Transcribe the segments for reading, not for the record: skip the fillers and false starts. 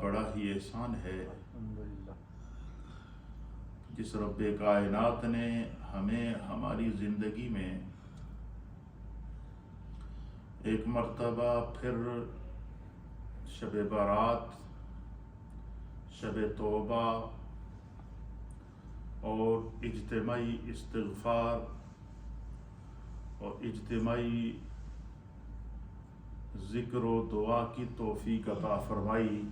بڑا ہی احسان ہے جس رب کائنات نے ہمیں ہماری زندگی میں ایک مرتبہ پھر شب برات، شب توبہ اور اجتماعی استغفار اور اجتماعی ذکر و دعا کی توفیق عطا فرمائی۔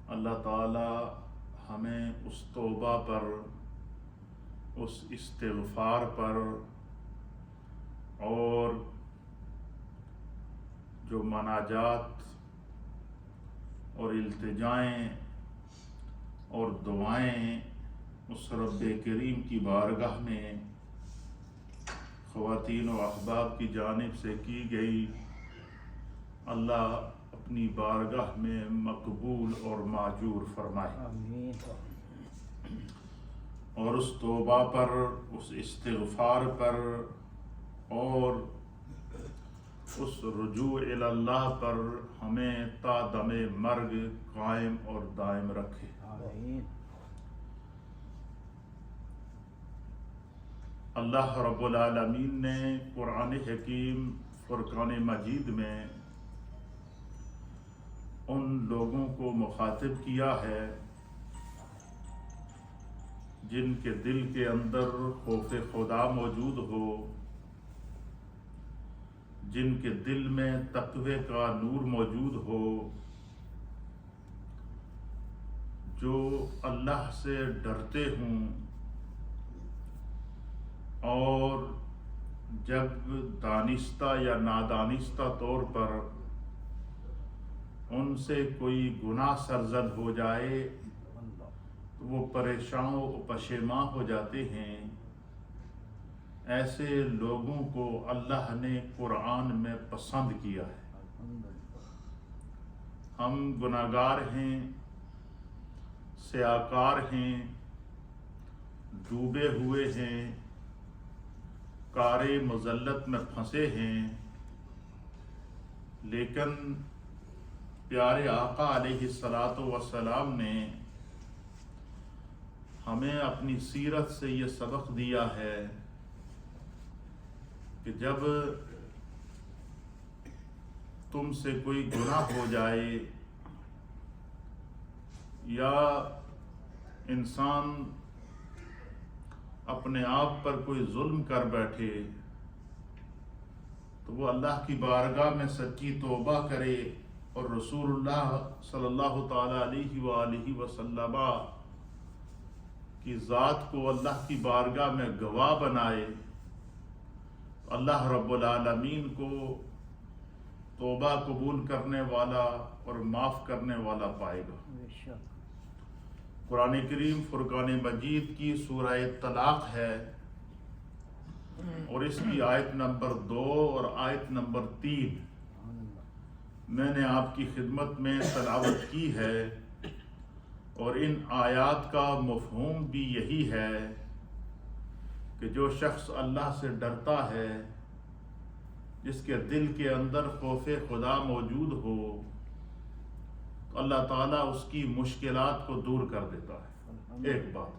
اللہ تعالی ہمیں اس توبہ پر، اس استغفار پر اور جو مناجات اور التجائیں اور دعائیں اس رب کریم کی بارگاہ میں خواتین و احباب کی جانب سے کی گئی، اللہ اپنی بارگاہ میں مقبول اور ماجور فرمائے، اور اس توبہ پر، اس استغفار پر اور اس رجوع الی اللہ پر ہمیں تا دم مرگ قائم اور دائم رکھے۔ اللہ رب العالمین نے قرآن حکیم فرقان مجید میں ان لوگوں کو مخاطب کیا ہے جن کے دل کے اندر خوف خدا موجود ہو، جن کے دل میں تقوی کا نور موجود ہو، جو اللہ سے ڈرتے ہوں اور جب دانستہ یا نادانستہ طور پر ان سے کوئی گناہ سرزد ہو جائے تو وہ پریشان و پشیمان ہو جاتے ہیں، ایسے لوگوں کو اللہ نے قرآن میں پسند کیا ہے۔ ہم گناہگار ہیں، سیاکار ہیں، ڈوبے ہوئے ہیں، کارے مذلت میں پھنسے ہیں، لیکن پیارے آقا علیہ الصلاۃ والسلام نے ہمیں اپنی سیرت سے یہ سبق دیا ہے کہ جب تم سے کوئی گناہ ہو جائے یا انسان اپنے آپ پر کوئی ظلم کر بیٹھے تو وہ اللہ کی بارگاہ میں سچی توبہ کرے اور رسول اللہ صلی اللہ تعالی علیہ وآلہ وسلم کی ذات کو اللہ کی بارگاہ میں گواہ بنائے، اللہ رب العالمین کو توبہ قبول کرنے والا اور معاف کرنے والا پائے گا۔ قرآن کریم فرقان مجید کی سورہ طلاق ہے اور اس کی آیت نمبر 2 اور آیت نمبر 3 میں نے آپ کی خدمت میں تلاوت کی ہے، اور ان آیات کا مفہوم بھی یہی ہے کہ جو شخص اللہ سے ڈرتا ہے، جس کے دل کے اندر خوف خدا موجود ہو، تو اللہ تعالیٰ اس کی مشکلات کو دور کر دیتا ہے۔ ایک بات۔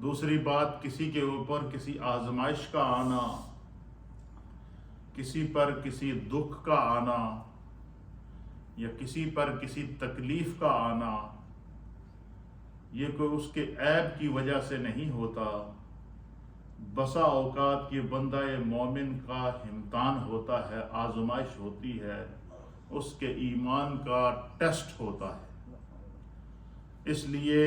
دوسری بات، کسی کے اوپر کسی آزمائش کا آنا، کسی پر کسی دکھ کا آنا یا کسی پر کسی تکلیف کا آنا، یہ کوئی اس کے عیب کی وجہ سے نہیں ہوتا، بسا اوقات یہ بندہ مومن کا امتحان ہوتا ہے، آزمائش ہوتی ہے، اس کے ایمان کا ٹیسٹ ہوتا ہے۔ اس لیے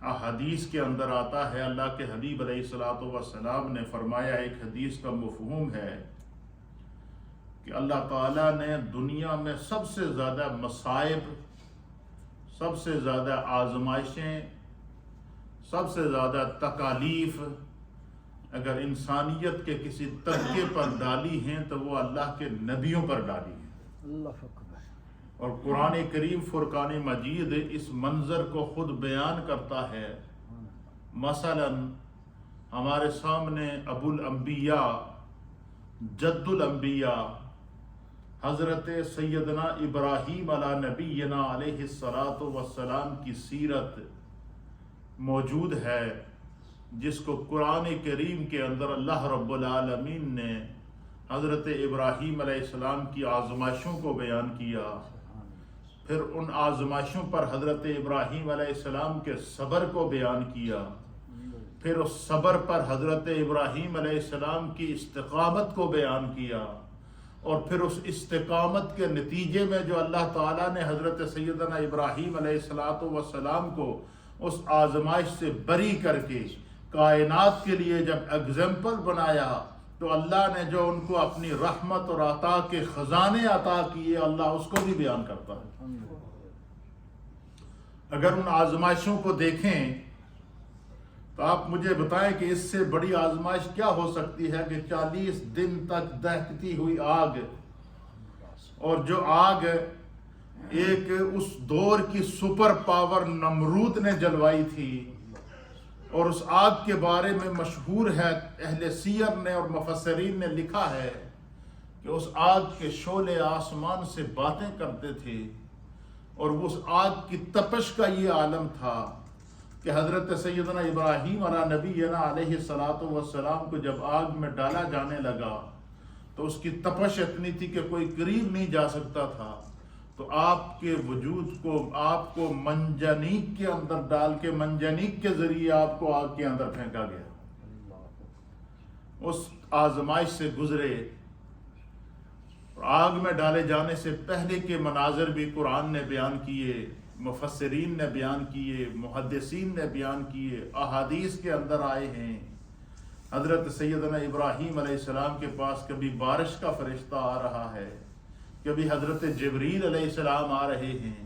احادیث کے اندر آتا ہے، اللہ کے حبیب علیہ الصلاۃ والسلام نے فرمایا، ایک حدیث کا مفہوم ہے کہ اللہ تعالیٰ نے دنیا میں سب سے زیادہ مصائب، سب سے زیادہ آزمائشیں، سب سے زیادہ تکالیف اگر انسانیت کے کسی طبقے پر ڈالی ہیں تو وہ اللہ کے نبیوں پر ڈالی ہیں۔ اور قرآن کریم فرقان مجید اس منظر کو خود بیان کرتا ہے۔ مثلا ہمارے سامنے ابو الانبیاء، جد الانبیاء حضرت سیدنا ابراہیم علی نبینا علیہ الصلاۃ والسلام کی سیرت موجود ہے، جس کو قرآن کریم کے اندر اللہ رب العالمین نے حضرت ابراہیم علیہ السلام کی آزمائشوں کو بیان کیا، پھر ان آزمائشوں پر حضرت ابراہیم علیہ السلام کے صبر کو بیان کیا، پھر اس صبر پر حضرت ابراہیم علیہ السلام کی استقامت کو بیان کیا، اور پھر اس استقامت کے نتیجے میں جو اللہ تعالیٰ نے حضرت سیدنا ابراہیم علیہ السلام کو اس آزمائش سے بری کر کے کائنات کے لیے جب ایگزامپل بنایا، تو اللہ نے جو ان کو اپنی رحمت اور عطا کے خزانے عطا کیے، اللہ اس کو بھی بیان کرتا ہے۔ اگر ان آزمائشوں کو دیکھیں تو آپ مجھے بتائیں کہ اس سے بڑی آزمائش کیا ہو سکتی ہے کہ 40 دن تک دہکتی ہوئی آگ، اور جو آگ ایک اس دور کی سپر پاور نمرود نے جلوائی تھی، اور اس آگ کے بارے میں مشہور ہے، اہل سیر نے اور مفسرین نے لکھا ہے کہ اس آگ کے شعلے آسمان سے باتیں کرتے تھے، اور اس آگ کی تپش کا یہ عالم تھا کہ حضرت سیدنا ابراہیم علی نبینا علیہ السلام کو جب آگ میں ڈالا جانے لگا تو اس کی تپش اتنی تھی کہ کوئی قریب نہیں جا سکتا تھا، تو آپ کے وجود کو، آپ کو منجنیق کے اندر ڈال کے، منجنیق کے ذریعے آپ کو آگ کے اندر پھینکا گیا، اس آزمائش سے گزرے۔ آگ میں ڈالے جانے سے پہلے کے مناظر بھی قرآن نے بیان کیے، مفسرین نے بیان کیے، محدثین نے بیان کیے، احادیث کے اندر آئے ہیں۔ حضرت سیدنا ابراہیم علیہ السلام کے پاس کبھی بارش کا فرشتہ آ رہا ہے، کبھی حضرت جبریل علیہ السلام آ رہے ہیں،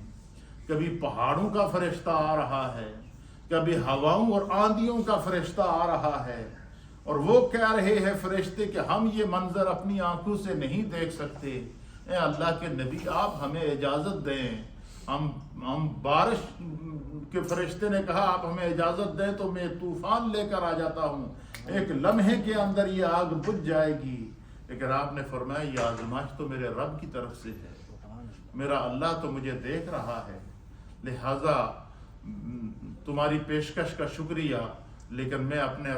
کبھی پہاڑوں کا فرشتہ آ رہا ہے، کبھی ہواؤں اور آندھیوں کا فرشتہ آ رہا ہے، اور وہ کہہ رہے ہیں فرشتے کہ ہم یہ منظر اپنی آنکھوں سے نہیں دیکھ سکتے، اے اللہ کے نبی آپ ہمیں اجازت دیں، ہم بارش کے فرشتے نے کہا آپ ہمیں اجازت دیں تو میں طوفان لے کر آ جاتا ہوں، ایک لمحے کے اندر یہ آگ بجھ جائے گی، لیکن آپ نے فرمایا یہ آزمائش تو میرے رب کی طرف سے ہے، میرا اللہ تو مجھے دیکھ رہا ہے، لہذا تمہاری پیشکش کا شکریہ، لیکن میں اپنے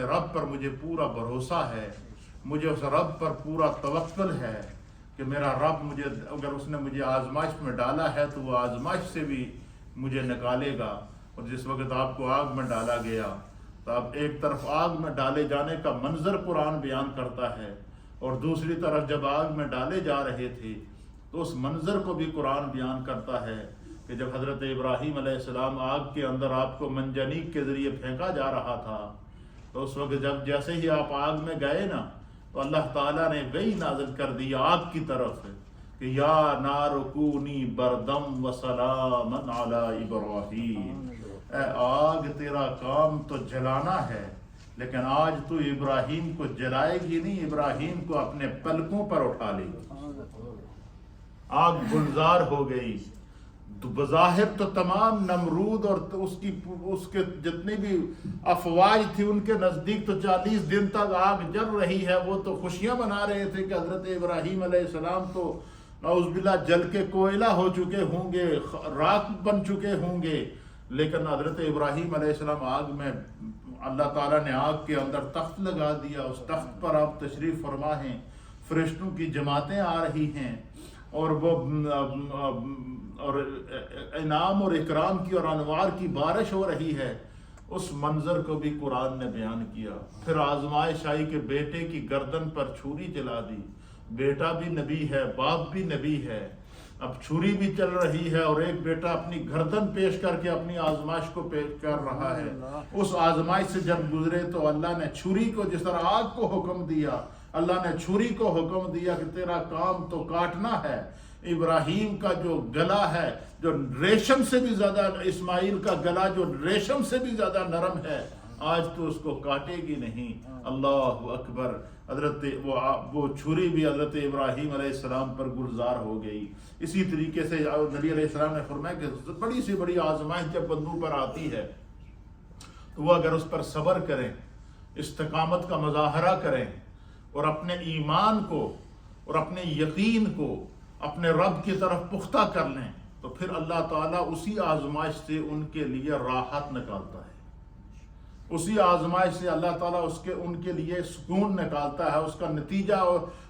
رب پر مجھے پورا بھروسہ ہے، مجھے اس رب پر پورا توکل ہے کہ میرا رب مجھے، اگر اس نے مجھے آزمائش میں ڈالا ہے تو وہ آزمائش سے بھی مجھے نکالے گا۔ اور جس وقت آپ کو آگ میں ڈالا گیا تو اب ایک طرف آگ میں ڈالے جانے کا منظر قرآن بیان کرتا ہے، اور دوسری طرف جب آگ میں ڈالے جا رہے تھے تو اس منظر کو بھی قرآن بیان کرتا ہے کہ جب حضرت ابراہیم علیہ السلام آگ کے اندر آپ کو منجنیق کے ذریعے پھینکا جا رہا تھا، تو اس وقت جب جیسے ہی آپ آگ میں گئے نا تو اللہ تعالیٰ نے وحی نازل کر دی آگ کی طرف کہ یا نار کونی بردم و سلاما علی ابراہیم، اے آگ تیرا کام تو جلانا ہے، لیکن آج تو ابراہیم کو جلائے گی نہیں، ابراہیم کو اپنے پلکوں پر اٹھا لے گی۔ آگ گلزار ہو گئی، تو بظاہر تو تمام نمرود اور اس کے جتنی بھی افواج تھی ان کے نزدیک تو 40 دن تک آگ جل رہی ہے، وہ تو خوشیاں منا رہے تھے کہ حضرت ابراہیم علیہ السلام تو نعوذ باللہ جل کے کوئلہ ہو چکے ہوں گے، راکھ بن چکے ہوں گے، لیکن حضرت ابراہیم علیہ السلام آگ میں، اللہ تعالیٰ نے آگ کے اندر تخت لگا دیا، اس تخت پر آپ تشریف فرما ہیں، فرشتوں کی جماعتیں آ رہی ہیں، اور وہ اور انعام اور اکرام کی اور انوار کی بارش ہو رہی ہے، اس منظر کو بھی قرآن نے بیان کیا۔ پھر آزمائش آئی کہ بیٹے کی گردن پر چھری چلا دی، بیٹا بھی نبی ہے، باپ بھی نبی ہے، اب چھری بھی چل رہی ہے، اور ایک بیٹا اپنی گردن پیش کر کے اپنی آزمائش کو پیش کر رہا ہے۔ اس آزمائش سے جب گزرے تو اللہ نے چھری کو، جس طرح آگ کو حکم دیا، اللہ نے چھری کو حکم دیا کہ تیرا کام تو کاٹنا ہے۔ ابراہیم کا جو گلا ہے، جو ریشم سے بھی زیادہ، اسماعیل کا گلا جو ریشم سے بھی زیادہ نرم ہے، آج تو اس کو کاٹے گی نہیں۔ اللہ اکبر۔ حضرت وہ چھری بھی حضرت ابراہیم علیہ السلام پر گلزار ہو گئی۔ اسی طریقے سے نبی علیہ السلام نے فرمایا کہ بڑی سے بڑی آزمائش جب بندوں پر آتی ہے تو وہ اگر اس پر صبر کریں، استقامت کا مظاہرہ کریں، اور اپنے ایمان کو اور اپنے یقین کو اپنے رب کی طرف پختہ کر لیں تو پھر اللہ تعالیٰ اسی آزمائش سے ان کے لیے راحت نکالتا ہے، اسی آزمائش سے اللہ تعالیٰ ان کے لیے سکون نکالتا ہے، اس کا نتیجہ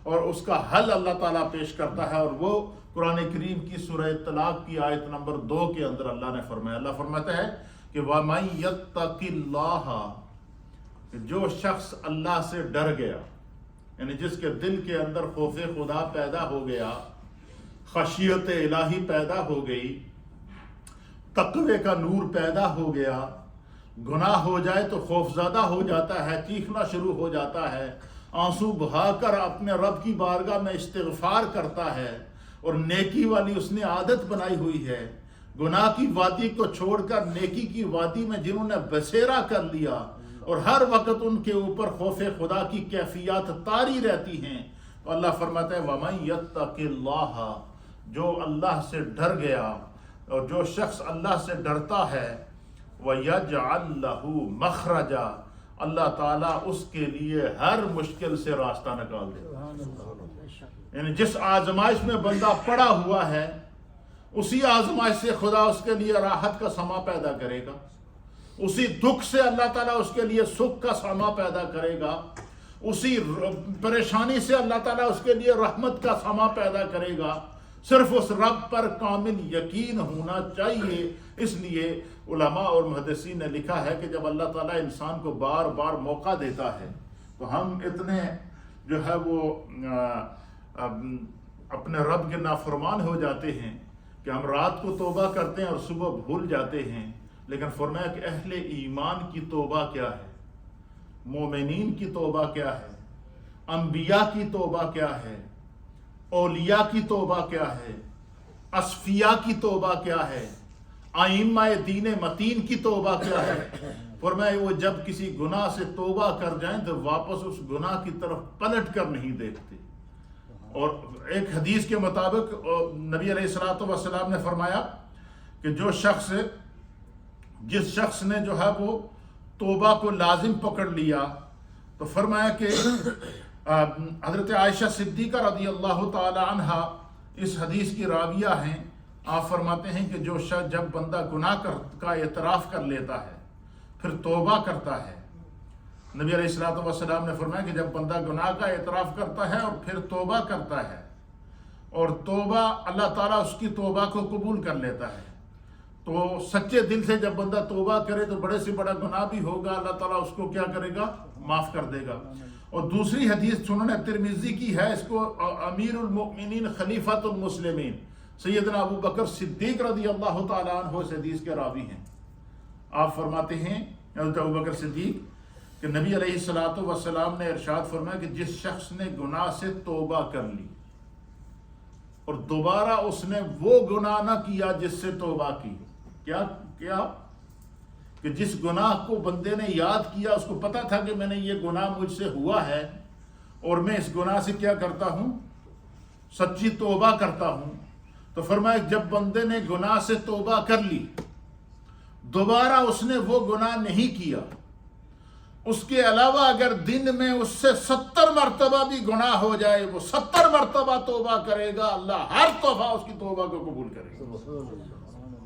اور اس کا حل اللہ تعالیٰ پیش کرتا ہے۔ اور وہ قرآن کریم کی سورہ طلاق کی آیت نمبر 2 کے اندر اللہ نے فرمایا، اللہ فرماتا ہے کہ وَمَن يَتَّقِ اللَّهَ، کہ جو شخص اللہ سے ڈر گیا، یعنی جس کے دل کے اندر خوف خدا پیدا ہو گیا، خشیت الہی پیدا ہو گئی، تقوی کا نور پیدا ہو گیا، گناہ ہو جائے تو خوف زدہ ہو جاتا ہے، چیخنا شروع ہو جاتا ہے، آنسو بہا کر اپنے رب کی بارگاہ میں استغفار کرتا ہے، اور نیکی والی اس نے عادت بنائی ہوئی ہے، گناہ کی وادی کو چھوڑ کر نیکی کی وادی میں جنہوں نے بسیرا کر لیا اور ہر وقت ان کے اوپر خوف خدا کی کیفیات طاری رہتی ہیں، تو اللہ فرماتا ہے وَمَن يَتَّقِ اللَّهَ، جو اللہ سے ڈر گیا، اور جو شخص اللہ سے ڈرتا ہے، وَيَجْعَلْ لَهُ مَخْرَجًا، اللہ تعالیٰ اس کے لیے ہر مشکل سے راستہ نکال دے۔ یعنی جس آزمائش میں بندہ پڑا ہوا ہے، اسی آزمائش سے خدا اس کے لیے راحت کا سما پیدا کرے گا، اسی دکھ سے اللہ تعالیٰ اس کے لیے سکھ کا سما پیدا کرے گا، اسی پریشانی سے اللہ تعالیٰ اس کے لیے رحمت کا سما پیدا کرے گا۔ صرف اس رب پر کامل یقین ہونا چاہیے۔ اس لیے علماء اور محدثین نے لکھا ہے کہ جب اللہ تعالیٰ انسان کو بار بار موقع دیتا ہے تو ہم اتنے جو ہے وہ اپنے رب کے نافرمان ہو جاتے ہیں کہ ہم رات کو توبہ کرتے ہیں اور صبح بھول جاتے ہیں، لیکن فرمایا کہ اہل ایمان کی توبہ کیا ہے، مومنین کی توبہ کیا ہے، انبیاء کی توبہ کیا ہے، اولیاء کی توبہ کیا ہے، اصفیاء کی توبہ کیا ہے، ائمہ دین متین کی توبہ کیا ہے۔ فرمایا وہ جب کسی گناہ سے توبہ کر جائیں تو واپس اس گناہ کی طرف پلٹ کر نہیں دیکھتے۔ اور ایک حدیث کے مطابق نبی علیہ الصلوۃ والسلام نے فرمایا کہ جس شخص نے جو ہے وہ توبہ کو لازم پکڑ لیا، تو فرمایا کہ حضرت عائشہ صدیقہ رضی اللہ تعالی عنہ اس حدیث کی راویہ ہیں، آپ فرماتے ہیں کہ جو شخص جب بندہ گناہ کا اعتراف کر لیتا ہے پھر توبہ کرتا ہے، نبی علیہ الصلوۃ والسلام نے فرمایا کہ جب بندہ گناہ کا اعتراف کرتا ہے اور پھر توبہ کرتا ہے، اور توبہ اللہ تعالیٰ اس کی توبہ کو قبول کر لیتا ہے، تو سچے دل سے جب بندہ توبہ کرے تو بڑے سے بڑا گناہ بھی ہوگا، اللہ تعالیٰ اس کو کیا کرے گا، معاف کر دے گا۔ اور دوسری حدیث سنن ترمذی کی ہے، اس کو امیر المؤمنین خلیفۃ المسلمین سیدنا ابو بکر صدیق رضی اللہ تعالیٰ عنہ اس حدیث کے راوی ہیں۔ آپ فرماتے ہیں حضرت ابو بکر صدیق کہ نبی علیہ الصلوۃ والسلام نے ارشاد فرمایا کہ جس شخص نے گناہ سے توبہ کر لی اور دوبارہ اس نے وہ گناہ نہ کیا جس سے توبہ کی، کیا کہ جس گناہ کو بندے نے یاد کیا، اس کو پتا تھا کہ میں نے یہ گناہ مجھ سے ہوا ہے اور میں اس گناہ سے کیا کرتا ہوں، سچی توبہ کرتا ہوں، تو فرمایا جب بندے نے گناہ سے توبہ کر لی، دوبارہ اس نے وہ گناہ نہیں کیا، اس کے علاوہ اگر دن میں اس سے 70 مرتبہ بھی گناہ ہو جائے، وہ 70 مرتبہ توبہ کرے گا، اللہ ہر توبہ اس کی توبہ کو قبول کرے گا۔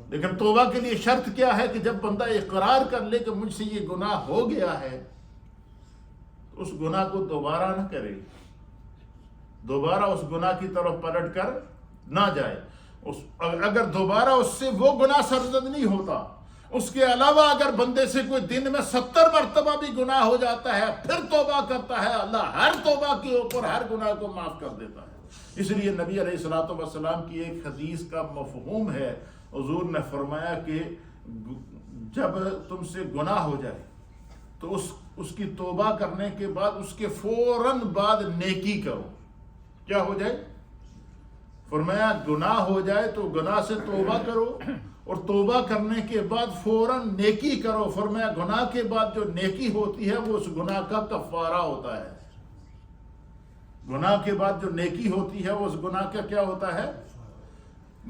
لیکن توبہ کے لیے شرط کیا ہے کہ جب بندہ اقرار کر لے کہ مجھ سے یہ گناہ ہو گیا ہے، تو اس گناہ کو دوبارہ نہ کرے، دوبارہ اس گناہ کی طرف پلٹ کر نہ جائے۔ اگر دوبارہ اس سے وہ گناہ سرزد نہیں ہوتا، اس کے علاوہ اگر بندے سے کوئی دن میں 70 مرتبہ بھی گناہ ہو جاتا ہے پھر توبہ کرتا ہے، اللہ ہر توبہ کے اوپر ہر گناہ کو معاف کر دیتا ہے۔ اس لیے نبی علیہ الصلوۃ والسلام کی ایک حدیث کا مفہوم ہے، حضور نے فرمایا کہ جب تم سے گناہ ہو جائے تو اس کی توبہ کرنے کے بعد اس کے فوراً بعد نیکی کرو۔ کیا ہو جائے؟ فرمایا گناہ ہو جائے تو گناہ سے توبہ کرو، اور توبہ کرنے کے بعد فوراً نیکی کرو۔ فرمایا گناہ کے بعد جو نیکی ہوتی ہے وہ اس گناہ کا کفارہ ہوتا ہے۔ گناہ کے بعد جو نیکی ہوتی ہے وہ اس گناہ کا کیا ہوتا ہے؟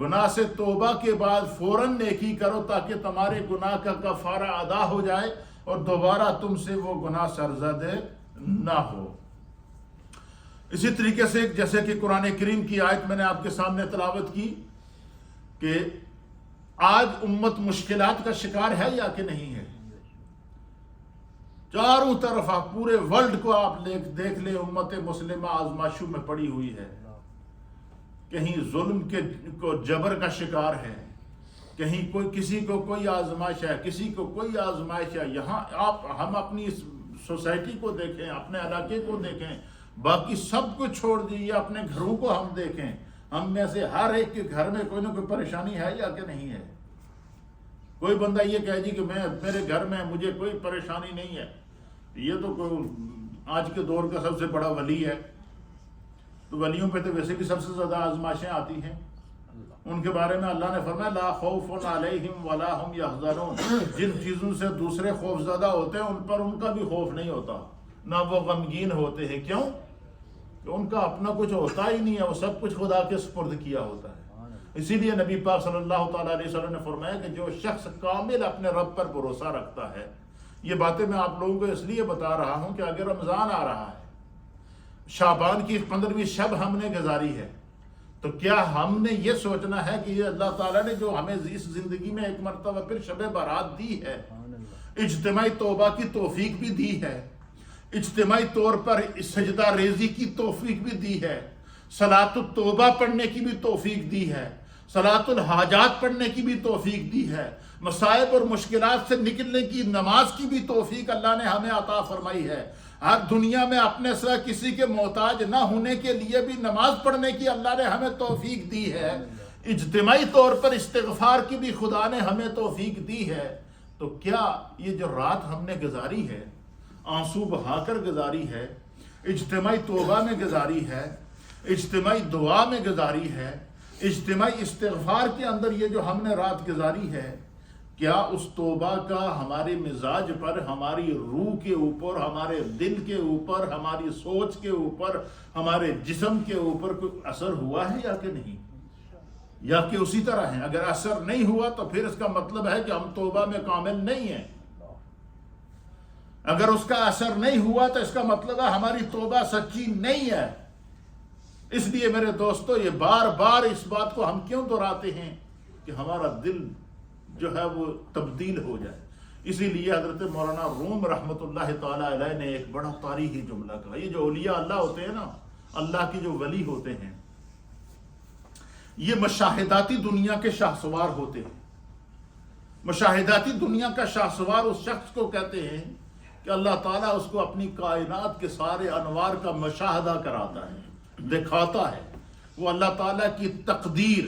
گناہ سے توبہ کے بعد فوراً نیکی کرو تاکہ تمہارے گناہ کا کفارہ ادا ہو جائے اور دوبارہ تم سے وہ گناہ سرزد نہ ہو۔ اسی طریقے سے جیسے کہ قرآن کریم کی آیت میں نے آپ کے سامنے تلاوت کی کہ آج امت مشکلات کا شکار ہے یا کہ نہیں ہے. چاروں طرف آپ پورے ورلڈ کو آپ دیکھ لیں، امت مسلمہ آزمائشوں میں پڑی ہوئی ہے. کہیں ظلم کو جبر کا شکار ہے، کہیں کسی کو کوئی آزمائش ہے، کسی کو کوئی آزمائش ہے. یہاں ہم اپنی سوسائٹی کو دیکھیں، اپنے علاقے کو دیکھیں، باقی سب کو چھوڑ دیجیے، اپنے گھروں کو ہم دیکھیں. ہم میں سے ہر ایک کے گھر میں کوئی نہ کوئی پریشانی ہے یا کہ نہیں ہے. کوئی بندہ یہ کہے جی کہ میرے گھر میں مجھے کوئی پریشانی نہیں ہے، یہ تو کوئی آج کے دور کا سب سے بڑا ولی ہے. تو ولیوں پہ تو ویسے بھی سب سے زیادہ آزمائشیں آتی ہیں. ان کے بارے میں اللہ نے فرمایا لا خوف علیہم ولا هم یحزنون. جن چیزوں سے دوسرے خوف زدہ ہوتے ہیں ان پر ان کا بھی خوف نہیں ہوتا، نہ وہ غمگین ہوتے ہیں. کیوں؟ کہ ان کا اپنا کچھ ہوتا ہی نہیں ہے، وہ سب کچھ خدا کے سپرد کیا ہوتا ہے. اسی لیے نبی پاک صلی اللہ تعالیٰ علیہ وسلم نے فرمایا کہ جو شخص کامل اپنے رب پر بھروسہ رکھتا ہے. یہ باتیں میں آپ لوگوں کو اس لیے بتا رہا ہوں کہ اگر رمضان آ رہا ہے، شعبان کی 15ویں شب ہم نے گزاری ہے، تو کیا ہم نے یہ سوچنا ہے کہ یہ اللہ تعالیٰ نے جو ہمیں اس زندگی میں ایک مرتبہ پھر شب برات دی ہے، اجتماعی توبہ کی توفیق بھی دی ہے، اجتماعی طور پر سجدہ ریزی کی توفیق بھی دی ہے، صلاۃ التوبہ پڑھنے کی بھی توفیق دی ہے، صلاۃ الحاجات پڑھنے کی بھی توفیق دی ہے، مصائب اور مشکلات سے نکلنے کی نماز کی بھی توفیق اللہ نے ہمیں عطا فرمائی ہے. ہر دنیا میں اپنے سوا کسی کے محتاج نہ ہونے کے لیے بھی نماز پڑھنے کی اللہ نے ہمیں توفیق دی ہے. اجتماعی طور پر استغفار کی بھی خدا نے ہمیں توفیق دی ہے. تو کیا یہ جو رات ہم نے گزاری ہے، آنسو بہا کر گزاری ہے، اجتماعی توبہ میں گزاری ہے، اجتماعی دعا میں گزاری ہے، اجتماعی استغفار کے اندر یہ جو ہم نے رات گزاری ہے، کیا اس توبہ کا ہمارے مزاج پر، ہماری روح کے اوپر، ہمارے دل کے اوپر، ہماری سوچ کے اوپر، ہمارے جسم کے اوپر کوئی اثر ہوا ہے یا کہ نہیں؟ یا کہ اسی طرح ہیں؟ اگر اثر نہیں ہوا تو پھر اس کا مطلب ہے کہ ہم توبہ میں کامل نہیں ہیں. اگر اس کا اثر نہیں ہوا تو اس کا مطلب ہے ہماری توبہ سچی نہیں ہے. اس لیے میرے دوستو، یہ بار بار اس بات کو ہم کیوں دہراتے ہیں کہ ہمارا دل جو ہے وہ تبدیل ہو جائے. اسی لیے حضرت مولانا روم رحمۃ اللہ تعالی علیہ نے ایک بڑا تاریخی جملہ کہا. یہ جو اولیاء اللہ ہوتے ہیں نا، اللہ کے جو ولی ہوتے ہیں، یہ مشاہداتی دنیا کے شاہسوار ہوتے ہیں. مشاہداتی دنیا کا شاہسوار اس شخص کو کہتے ہیں کہ اللہ تعالیٰ اس کو اپنی کائنات کے سارے انوار کا مشاہدہ کراتا ہے، دکھاتا ہے. وہ اللہ تعالیٰ کی تقدیر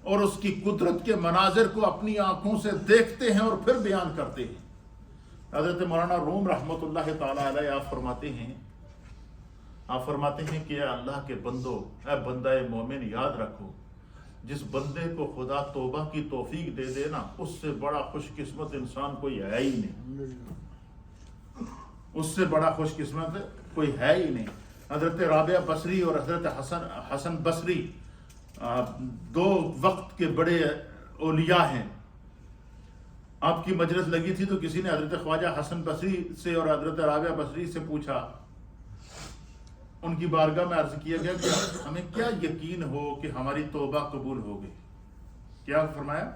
اور اس کی قدرت کے مناظر کو اپنی آنکھوں سے دیکھتے ہیں اور پھر بیان کرتے ہیں. حضرت مولانا روم رحمۃ اللہ تعالیٰ علیہ آپ فرماتے ہیں کہ اے اللہ کے بندو، اے بندہ مومن، یاد رکھو جس بندے کو خدا توبہ کی توفیق دے دے نا، اس سے بڑا خوش قسمت انسان کوئی ہے ہی نہیں. اس سے بڑا خوش قسمت کوئی ہے ہی نہیں. حضرت رابعہ بصری اور حضرت حسن بصری دو وقت کے بڑے اولیاء ہیں. آپ کی مجلس لگی تھی تو کسی نے حضرت خواجہ حسن بصری سے اور حضرت رابعہ بصری سے پوچھا، ان کی بارگاہ میں عرض کیا گیا کہ ہمیں کیا یقین ہو کہ ہماری توبہ قبول ہو گئی؟ کیا فرمایا؟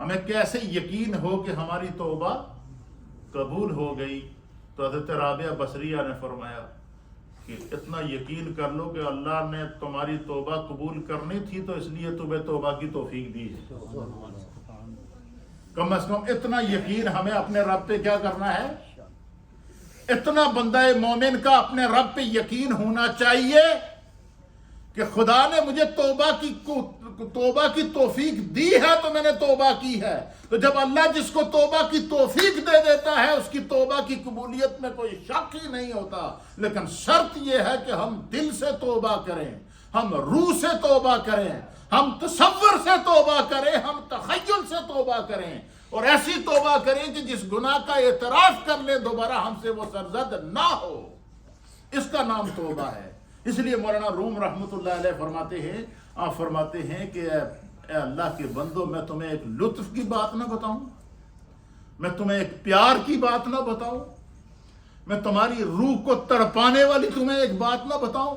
ہمیں کیسے یقین ہو کہ ہماری توبہ قبول ہو گئی؟ تو حضرت رابعہ بصریہ نے فرمایا کہ اتنا یقین کر لو کہ اللہ نے تمہاری توبہ قبول کرنی تھی تو اس لیے تمہیں توبہ کی توفیق دی ہے. کم از کم اتنا یقین ہمیں اپنے رب پہ کیا کرنا ہے؟ اتنا بندہ مومن کا اپنے رب پہ یقین ہونا چاہیے کہ خدا نے مجھے توبہ کی توفیق دی ہے تو میں نے توبہ کی ہے. تو جب اللہ جس کو توبہ کی توفیق دے دیتا ہے، اس کی توبہ کی قبولیت میں کوئی شک ہی نہیں ہوتا. لیکن شرط یہ ہے کہ ہم دل سے توبہ کریں، ہم روح سے توبہ کریں، ہم تصور سے توبہ کریں، ہم تخیل سے توبہ کریں، اور ایسی توبہ کریں کہ جس گناہ کا اعتراف کر لے دوبارہ ہم سے وہ سرزد نہ ہو. اس کا نام توبہ ہے. اس لیے مولانا روم رحمۃ اللہ علیہ فرماتے ہیں کہ اے اللہ کے بندو، میں تمہیں ایک لطف کی بات نہ بتاؤں، میں تمہیں ایک پیار کی بات نہ بتاؤں، میں تمہاری روح کو تڑپانے والی تمہیں ایک بات نہ بتاؤں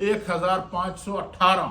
1518।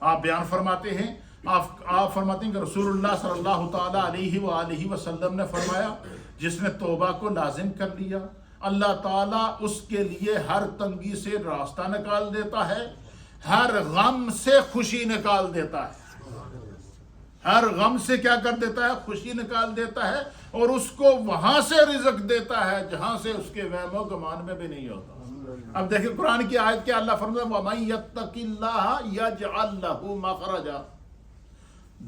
آپ بیان فرماتے ہیں، آپ فرماتے ہیں کہ رسول اللہ صلی اللہ تعالیٰ علیہ وآلہ وسلم نے فرمایا جس نے توبہ کو لازم کر لیا اللہ تعالیٰ اس کے لیے ہر تنگی سے راستہ نکال دیتا ہے، ہر غم سے خوشی نکال دیتا ہے، ہر غم سے کیا کر دیتا ہے؟ خوشی نکال دیتا ہے، اور اس کو وہاں سے رزق دیتا ہے جہاں سے اس کے وہم و گمان میں بھی نہیں ہوتا۔ اب دیکھیں قرآن کی آیت کیا اللہ فرماتا ہے وَمَن يَتَّقِ اللَّهَ يَجْعَلْ لَهُ مَخْرَجًا،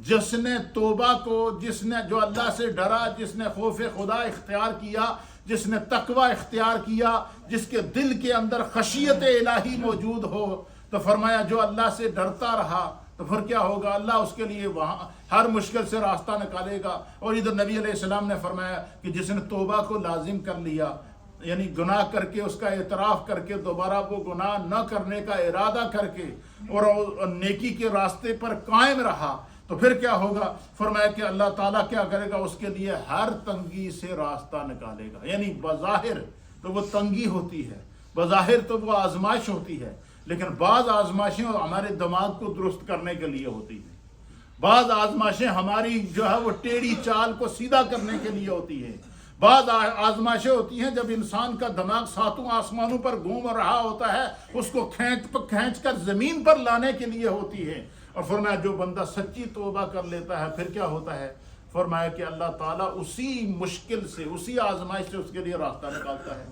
جس نے توبہ کو، جس نے جو اللہ سے ڈرا، جس نے خوف خدا اختیار کیا، جس نے تقوی اختیار کیا، جس کے دل کے اندر خشیت الہی موجود ہو، تو فرمایا جو اللہ سے ڈرتا رہا تو پھر کیا ہوگا؟ اللہ اس کے لیے وہاں ہر مشکل سے راستہ نکالے گا۔ اور ادھر نبی علیہ السلام نے فرمایا کہ جس نے توبہ کو لازم کر لیا، یعنی گناہ کر کے اس کا اعتراف کر کے دوبارہ وہ گناہ نہ کرنے کا ارادہ کر کے اور نیکی کے راستے پر قائم رہا، تو پھر کیا ہوگا؟ فرمایا کہ اللہ تعالیٰ کیا کرے گا؟ اس کے لیے ہر تنگی سے راستہ نکالے گا۔ یعنی بظاہر تو وہ تنگی ہوتی ہے، بظاہر تو وہ آزمائش ہوتی ہے، لیکن بعض آزمائشیں ہمارے دماغ کو درست کرنے کے لیے ہوتی ہیں، بعض آزمائشیں ہماری جو ہے وہ ٹیڑھی چال کو سیدھا کرنے کے لیے ہوتی ہے، بعض آزمائشیں ہوتی ہیں جب انسان کا دماغ ساتوں آسمانوں پر گھوم رہا ہوتا ہے، اس کو کھینچ کر زمین پر لانے کے لیے ہوتی ہے۔ اور فرمایا جو بندہ سچی توبہ کر لیتا ہے پھر کیا ہوتا ہے؟ فرمایا کہ اللہ تعالیٰ اسی مشکل سے، اسی آزمائش سے اس کے لیے راستہ نکالتا ہے،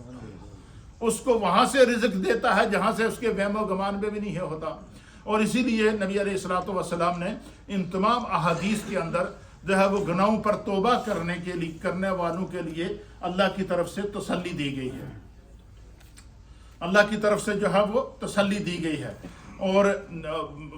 اس کو وہاں سے رزق دیتا ہے جہاں سے اس کے وہم و گمان میں بھی نہیں ہوتا۔ اور اسی لیے نبی علیہ الصلوۃ والسلام نے ان تمام احادیث کے اندر جو ہے وہ گناہوں پر توبہ کرنے والوں کے لیے اللہ کی طرف سے تسلی دی گئی ہے، اللہ کی طرف سے جو ہے وہ تسلی دی گئی ہے۔ اور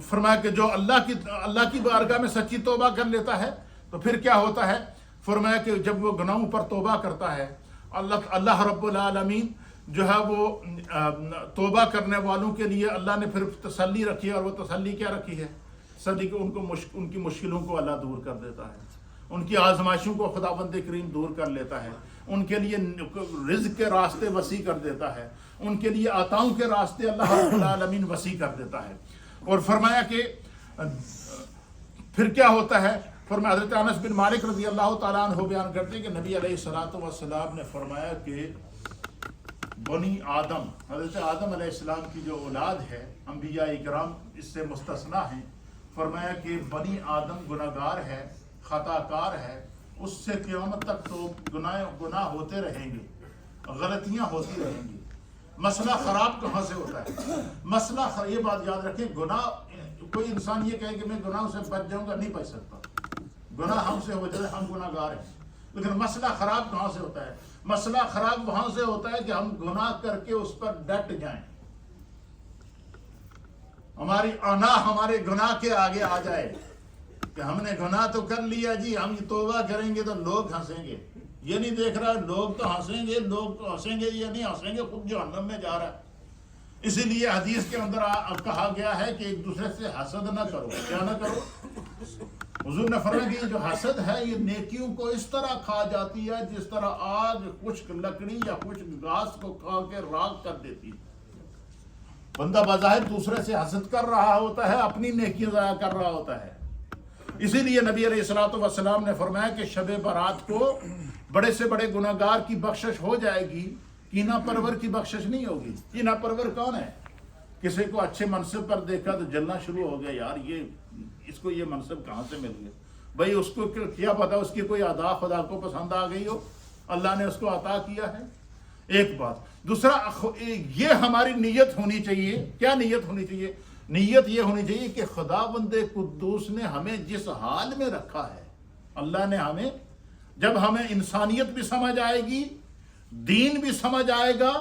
فرمایا کہ جو اللہ کی بارگاہ میں سچی توبہ کر لیتا ہے تو پھر کیا ہوتا ہے؟ فرمایا کہ جب وہ گناہوں پر توبہ کرتا ہے اللہ رب العالمین جو ہے وہ توبہ کرنے والوں کے لیے اللہ نے پھر تسلی رکھی ہے، اور وہ تسلی کیا رکھی ہے؟ تسلی کہ ان کی مشکلوں کو اللہ دور کر دیتا ہے، ان کی آزمائشوں کو خداوند کریم دور کر لیتا ہے، ان کے لیے رزق کے راستے وسیع کر دیتا ہے، ان کے لیے عطاؤں کے راستے اللہ رب العالمین وسیع کر دیتا ہے۔ اور فرمایا کہ پھر کیا ہوتا ہے؟ فرمایا حضرت انس بن مالک رضی اللہ تعالیٰ عنہ بیان کرتے ہیں کہ نبی علیہ الصلوۃ والسلام نے فرمایا کہ بنی آدم، حضرت آدم علیہ السلام کی جو اولاد ہے، انبیاء اکرام اس سے مستثنا ہیں، فرمایا کہ بنی آدم گناہگار ہے، خطا کار ہے، اس سے قیامت تک تو گناہ ہوتے رہیں گے، غلطیاں ہوتی رہیں گی۔ مسئلہ خراب کہاں سے ہوتا ہے؟ یہ بات یاد رکھیں، گناہ کوئی انسان یہ کہے کہ میں گناہوں سے بچ جاؤں گا، نہیں بچ سکتا، گناہ ہم سے ہو جائے، ہم گناہ گار ہیں، لیکن مسئلہ خراب کہاں سے ہوتا ہے؟ مسئلہ خراب وہاں سے ہوتا ہے کہ ہم گناہ کر کے اس پر ڈٹ جائیں، ہماری انا ہمارے گناہ کے آگے آ جائے کہ ہم نے گناہ تو کر لیا جی، ہم توبہ کریں گے تو لوگ ہنسیں گے، یہ نہیں دیکھ رہا لوگ تو ہنسیں گے، لوگ تو ہنسیں گے، یہ نہیں ہنسیں گے، خود جہنم میں جا رہا ہے۔ اسی لیے حدیث کے اندر کہا گیا ہے کہ ایک دوسرے سے حسد نہ کرو، کیا نہ کرو؟ حضور نے فرمایا کہ یہ جو حسد ہے یہ نیکیوں کو اس طرح کھا جاتی ہے جس طرح آگ خشک لکڑی یا خشک گھاس کو کھا کے راکھ کر دیتی ہے۔ بندہ بظاہر دوسرے سے حسد کر رہا ہوتا ہے، اپنی نیکیاں ضائع کر رہا ہوتا ہے۔ اسی لیے نبی علیہ الصلوۃ والسلام نے فرمایا کہ شب برات کو بڑے سے بڑے گناہگار کی بخشش ہو جائے گی، کینہ پرور کی بخشش نہیں ہوگی۔ کینہ پرور کون ہے؟ کسی کو اچھے منصب پر دیکھا تو جلنا شروع ہو گیا، یار اس کو یہ منصب کہاں سے مل گیا؟ بھائی اس کو کیا پتا اس کی کوئی ادا خدا کو پسند آ گئی ہو، اللہ نے اس کو عطا کیا ہے۔ ایک بات، دوسرا یہ ہماری نیت ہونی چاہیے۔ کیا نیت ہونی چاہیے؟ نیت یہ ہونی چاہیے کہ خداوند قدوس نے ہمیں جس حال میں رکھا ہے، اللہ نے ہمیں، جب ہمیں انسانیت بھی سمجھ آئے گی، دین بھی سمجھ آئے گا،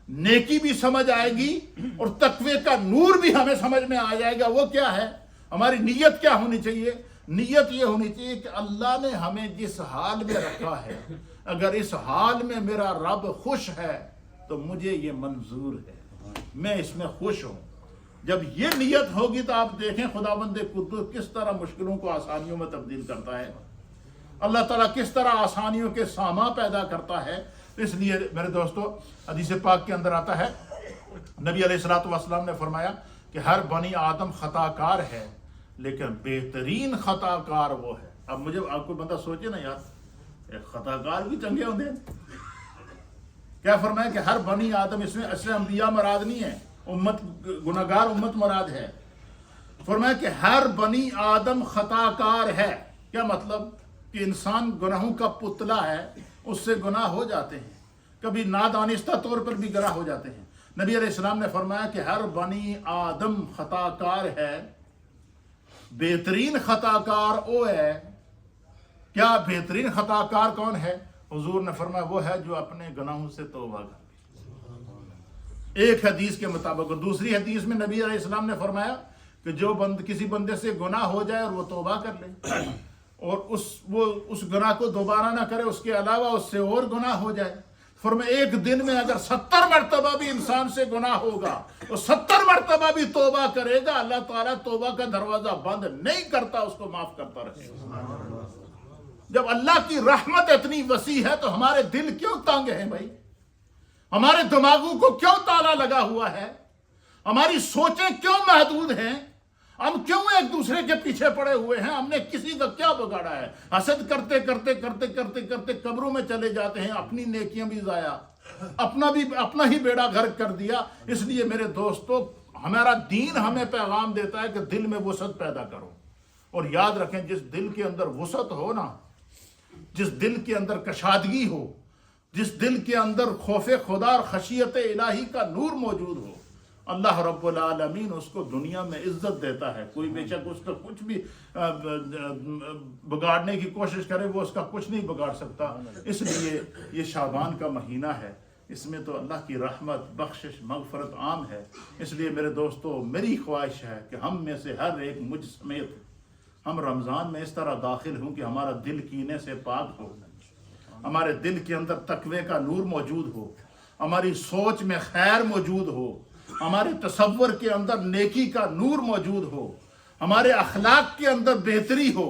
نیکی بھی سمجھ آئے گی، اور تقوی کا نور بھی ہمیں سمجھ میں آ جائے گا، وہ کیا ہے؟ ہماری نیت کیا ہونی چاہیے؟ نیت یہ ہونی چاہیے کہ اللہ نے ہمیں جس حال میں رکھا ہے، اگر اس حال میں میرا رب خوش ہے تو مجھے یہ منظور ہے، میں اس میں خوش ہوں۔ جب یہ نیت ہوگی تو آپ دیکھیں خداوند قدوس کس طرح مشکلوں کو آسانیوں میں تبدیل کرتا ہے، اللہ تعالیٰ کس طرح آسانیوں کے سامان پیدا کرتا ہے۔ اس لیے میرے دوستو، حدیث پاک کے اندر آتا ہے، نبی علیہ الصلوۃ والسلام نے فرمایا کہ کہ ہر بنی آدم خطا کار ہے لیکن بہترین خطا کار وہ ہے. اب مجھے آپ کو بندہ سوچے نا یار ایک خطا کار بھی چنگے ہوتے ہیں. کیا فرمایا کہ ہر بنی آدم، اس میں اصل انبیاء مراد نہیں ہے، امت گناہگار امت مراد ہے. فرمایا کہ ہر بنی آدم خطا کار ہے. کیا مطلب؟ کہ انسان گناہوں کا پتلا ہے، اس سے گناہ ہو جاتے ہیں، کبھی نادانستہ طور پر بھی گناہ ہو جاتے ہیں. نبی علیہ السلام نے فرمایا کہ ہر بنی آدم خطا کار ہے، بہترین خطا کار وہ ہے. کیا بہترین خطا کار کون ہے؟ حضور نے فرمایا وہ ہے جو اپنے گناہوں سے توبہ کرے. ایک حدیث کے مطابق. اور دوسری حدیث میں نبی علیہ السلام نے فرمایا کہ جو کسی بندے سے گناہ ہو جائے اور وہ توبہ کر لے اور وہ اس گناہ کو دوبارہ نہ کرے، اس کے علاوہ اس سے اور گناہ ہو جائے. فرمایا ایک دن میں اگر 70 مرتبہ بھی انسان سے گناہ ہوگا اور 70 مرتبہ بھی توبہ کرے گا، اللہ تعالیٰ توبہ کا دروازہ بند نہیں کرتا، اس کو معاف کرتا رہے گا. جب اللہ کی رحمت اتنی وسیع ہے تو ہمارے دل کیوں تنگ ہیں بھائی؟ ہمارے دماغوں کو کیوں تالا لگا ہوا ہے؟ ہماری سوچیں کیوں محدود ہیں؟ ہم کیوں ایک دوسرے کے پیچھے پڑے ہوئے ہیں؟ ہم نے کسی کا کیا بگاڑا ہے؟ حسد کرتے کرتے کرتے کرتے کرتے قبروں میں چلے جاتے ہیں، اپنی نیکیاں بھی ضائع، اپنا ہی بیڑا غرق کر دیا. اس لیے میرے دوستو، ہمارا دین ہمیں پیغام دیتا ہے کہ دل میں وسعت پیدا کرو. اور یاد رکھیں، جس دل کے اندر وسعت ہو نا، جس دل کے اندر کشادگی ہو، جس دل کے اندر خوف خدا اور خشیت الہی کا نور موجود ہو، اللہ رب العالمین اس کو دنیا میں عزت دیتا ہے. کوئی بے شک اس کا کچھ بھی بگاڑنے کی کوشش کرے، وہ اس کا کچھ نہیں بگاڑ سکتا. اس لیے یہ شعبان کا مہینہ ہے، اس میں تو اللہ کی رحمت، بخشش، مغفرت عام ہے. اس لیے میرے دوستو، میری خواہش ہے کہ ہم میں سے ہر ایک، مجھ سمیت، ہم رمضان میں اس طرح داخل ہوں کہ ہمارا دل کینے سے پاک ہو، ہمارے دل کے اندر تقوی کا نور موجود ہو، ہماری سوچ میں خیر موجود ہو، ہمارے تصور کے اندر نیکی کا نور موجود ہو، ہمارے اخلاق کے اندر بہتری ہو،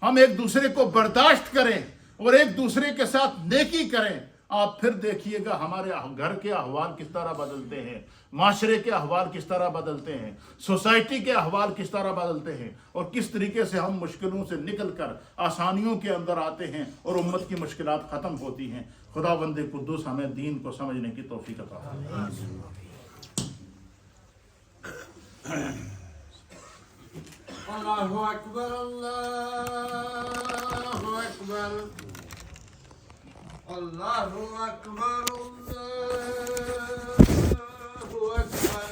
ہم ایک دوسرے کو برداشت کریں اور ایک دوسرے کے ساتھ نیکی کریں. آپ پھر دیکھیے گا ہمارے گھر کے احوال کس طرح بدلتے ہیں، معاشرے کے احوال کس طرح بدلتے ہیں، سوسائٹی کے احوال کس طرح بدلتے ہیں، اور کس طریقے سے ہم مشکلوں سے نکل کر آسانیوں کے اندر آتے ہیں اور امت کی مشکلات ختم ہوتی ہیں. خداوند قدوس ہمیں دین کو سمجھنے کی توفیق عطا فرمائے. اللہ اکبر، اللہ اکبر، اللہ اکبر، اللہ اکبر.